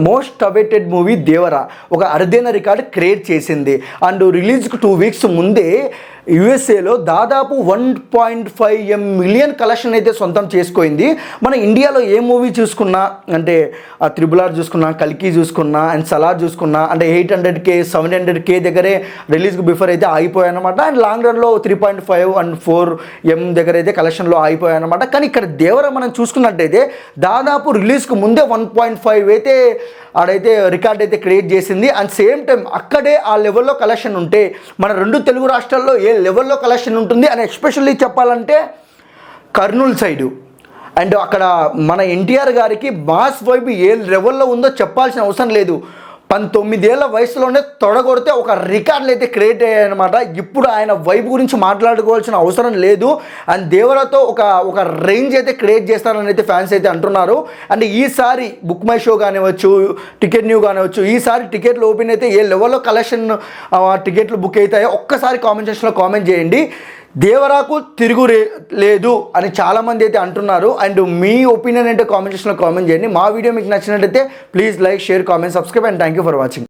Most awaited movie Devara ఒక అరుదైన record create చేసింది. అండ్ రిలీజ్కి 2 వీక్స్ ముందే యూఎస్ఏలో దాదాపు 1.5 మిలియన్ కలెక్షన్ అయితే సొంతం చేసుకోయింది. మన ఇండియాలో ఏ మూవీ చూసుకున్నా, అంటే త్రిబుల్ ఆర్ చూసుకున్నా, కల్కి చూసుకున్నా, అండ్ సలార్ చూసుకున్నా, అంటే 800K 700K దగ్గరే రిలీజ్కి బిఫోర్ అయితే ఆగిపోయాయి అనమాట. అండ్ లాంగ్ రన్లో 3.5 అండ్ 4M దగ్గర అయితే కలెక్షన్లో ఆగిపోయాయి అనమాట. కానీ ఇక్కడ దేవర మనం చూసుకున్నట్టయితే దాదాపు రిలీజ్కి ముందే 1.5 అయితే ఆడైతే రికార్డ్ అయితే క్రియేట్ చేసింది. అండ్ సేమ్ టైం అక్కడే ఆ లెవెల్లో కలెక్షన్ ఉంటే మన 2 తెలుగు రాష్ట్రాల్లో ఏ లెవెల్లో కలెక్షన్ ఉంటుంది అని ఎస్పెషల్లీ చెప్పాలంటే కర్నూలు సైడు అండ్ అక్కడ మన ఎన్టీఆర్ గారికి మాస్ వైబ్ ఏ లెవెల్లో ఉందో చెప్పాల్సిన అవసరం లేదు. 19 ఏళ్ల వయసులోనే తొడగొడితే ఒక రికార్డులు అయితే క్రియేట్ అయ్యాయన్నమాట. ఇప్పుడు ఆయన వైబ్ గురించి మాట్లాడుకోవాల్సిన అవసరం లేదు. అండ్ దేవరతో ఒక రేంజ్ అయితే క్రియేట్ చేస్తారని అయితే ఫ్యాన్స్ అయితే అంటున్నారు. అండ్ ఈసారి బుక్ మై షో కానివచ్చు, టికెట్ న్యూ కానివచ్చు, ఈసారి టికెట్లు ఓపెన్ అయితే ఏ లెవెల్లో కలెక్షన్ టికెట్లు బుక్ అవుతాయో ఒక్కసారి కామెంట్ సెక్షన్లో కామెంట్ చేయండి. దేవరాకు తిరుగు లేదు అని చాలామంది అయితే అంటున్నారు. అండ్ మీ ఒపీనియన్ అంటే కామెంట్ సెక్షన్లో కామెంట్ చేయండి. మా వీడియో మీకు నచ్చినట్టయితే please like, share, comment, subscribe and thank you for watching.